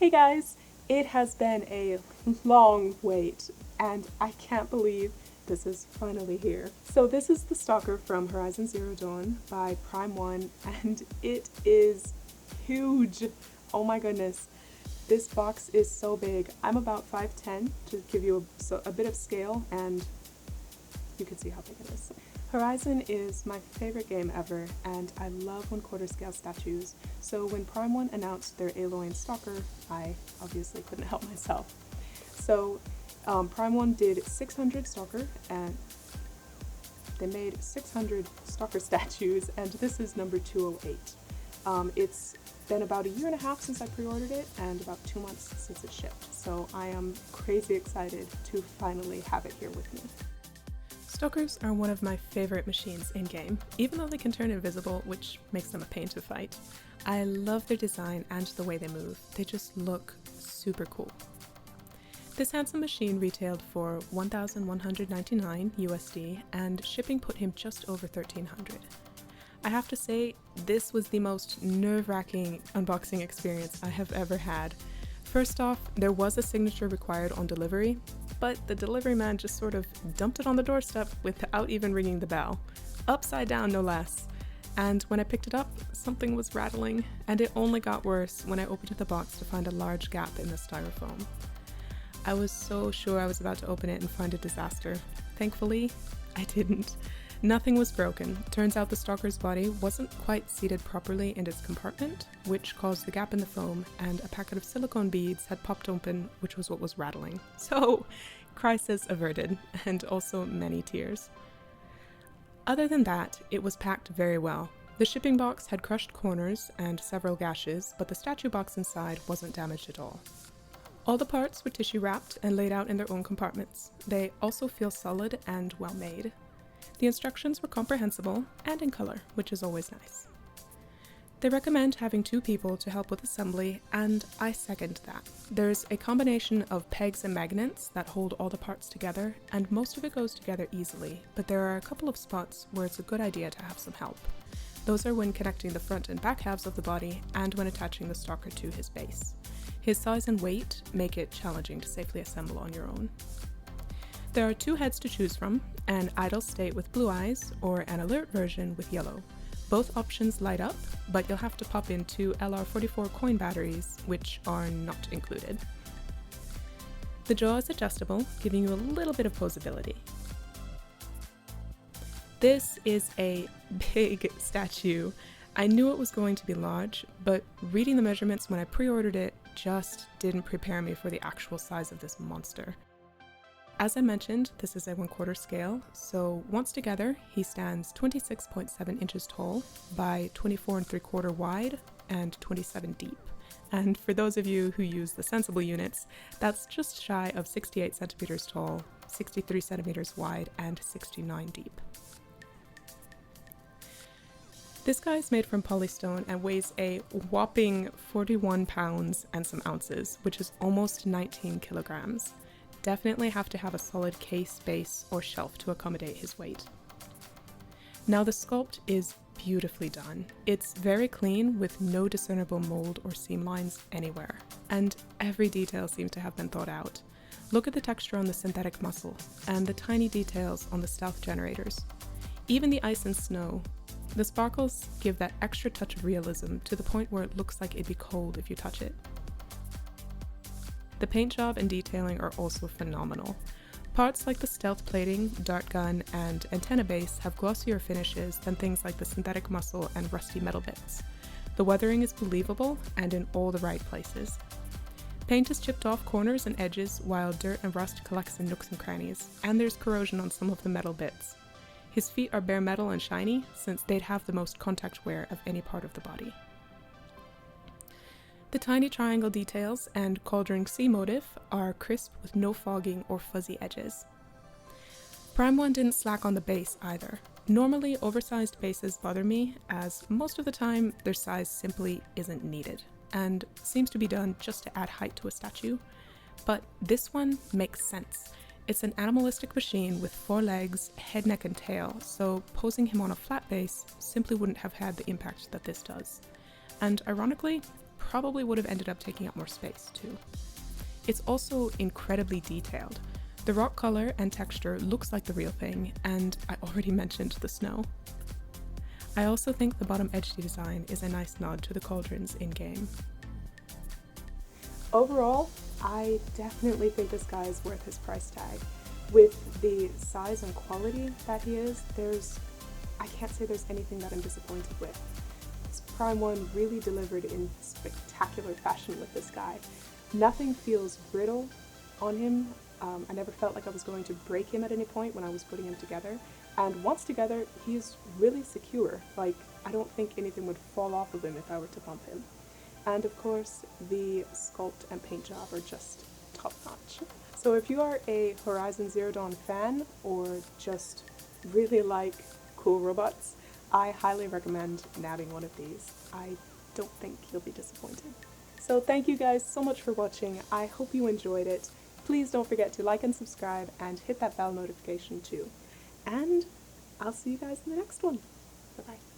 Hey guys, it has been a long wait, and I can't believe this is finally here. So, this is the Stalker from Horizon Zero Dawn by Prime One, and it is huge. Oh my goodness. This box is so big. I'm about 5'10" to give you a bit of scale, and you can see how big it is. Horizon is my favorite game ever, and I love one-quarter scale statues, so when Prime One announced their Aloy Stalker, I obviously couldn't help myself. So Prime One did 600 Stalker, and they made 600 Stalker statues, and this is number 208. It's been about a year and a half since I pre-ordered it, and about 2 months since it shipped, so I am crazy excited to finally have it here with me. Stalkers are one of my favorite machines in-game, even though they can turn invisible, which makes them a pain to fight. I love their design and the way they move. They just look super cool. This handsome machine retailed for $1,199 USD, and shipping put him just over $1,300. I have to say, this was the most nerve-wracking unboxing experience I have ever had. First off, there was a signature required on delivery, but the delivery man just sort of dumped it on the doorstep without even ringing the bell. Upside down, no less. And when I picked it up, something was rattling, and it only got worse when I opened the box to find a large gap in the styrofoam. I was so sure I was about to open it and find a disaster. Thankfully, I didn't. Nothing was broken. Turns out the Stalker's body wasn't quite seated properly in its compartment, which caused the gap in the foam, and a packet of silicone beads had popped open, which was what was rattling. So, crisis averted, and also many tears. Other than that, it was packed very well. The shipping box had crushed corners and several gashes, but the statue box inside wasn't damaged at all. All the parts were tissue wrapped and laid out in their own compartments. They also feel solid and well made. The instructions were comprehensible and in color, which is always nice. They recommend having 2 people to help with assembly, and I second that. There's a combination of pegs and magnets that hold all the parts together, and most of it goes together easily, but there are a couple of spots where it's a good idea to have some help. Those are when connecting the front and back halves of the body, and when attaching the Stalker to his base. His size and weight make it challenging to safely assemble on your own. There are 2 heads to choose from, an idle state with blue eyes or an alert version with yellow. Both options light up, but you'll have to pop in 2 LR44 coin batteries, which are not included. The jaw is adjustable, giving you a little bit of posability. This is a big statue. I knew it was going to be large, but reading the measurements when I pre-ordered it just didn't prepare me for the actual size of this monster. As I mentioned, this is a 1/4 scale, so once together, he stands 26.7 inches tall by 24 3/4 wide and 27 deep. And for those of you who use the sensible units, that's just shy of 68 centimeters tall, 63 centimeters wide, and 69 deep. This guy is made from polystone and weighs a whopping 41 pounds and some ounces, which is almost 19 kilograms. Definitely have to have a solid case, base, or shelf to accommodate his weight. Now the sculpt is beautifully done. It's very clean with no discernible mold or seam lines anywhere, and every detail seems to have been thought out. Look at the texture on the synthetic muscle, and the tiny details on the stealth generators. Even the ice and snow. The sparkles give that extra touch of realism to the point where it looks like it'd be cold if you touch it. The paint job and detailing are also phenomenal. Parts like the stealth plating, dart gun, and antenna base have glossier finishes than things like the synthetic muscle and rusty metal bits. The weathering is believable and in all the right places. Paint is chipped off corners and edges while dirt and rust collects in nooks and crannies, and there's corrosion on some of the metal bits. His feet are bare metal and shiny, since they'd have the most contact wear of any part of the body. The tiny triangle details and cauldron sea motif are crisp with no fogging or fuzzy edges. Prime One didn't slack on the base either. Normally, oversized bases bother me, as most of the time their size simply isn't needed, and seems to be done just to add height to a statue. But this one makes sense. It's an animalistic machine with 4 legs, head, neck, and tail, so posing him on a flat base simply wouldn't have had the impact that this does. And ironically, probably would have ended up taking up more space too. It's also incredibly detailed. The rock color and texture looks like the real thing, and I already mentioned the snow. I also think the bottom edge design is a nice nod to the cauldrons in-game. Overall, I definitely think this guy is worth his price tag. With the size and quality that he is, I can't say there's anything that I'm disappointed with. This Prime 1 really delivered in spectacular fashion with this guy. Nothing feels brittle on him. I never felt like I was going to break him at any point when I was putting him together. And once together, he's really secure. Like, I don't think anything would fall off of him if I were to bump him. And of course, the sculpt and paint job are just top notch. So if you are a Horizon Zero Dawn fan, or just really like cool robots, I highly recommend nabbing one of these. I don't think you'll be disappointed. So thank you guys so much for watching. I hope you enjoyed it. Please don't forget to like and subscribe and hit that bell notification too. And I'll see you guys in the next one. Bye-bye.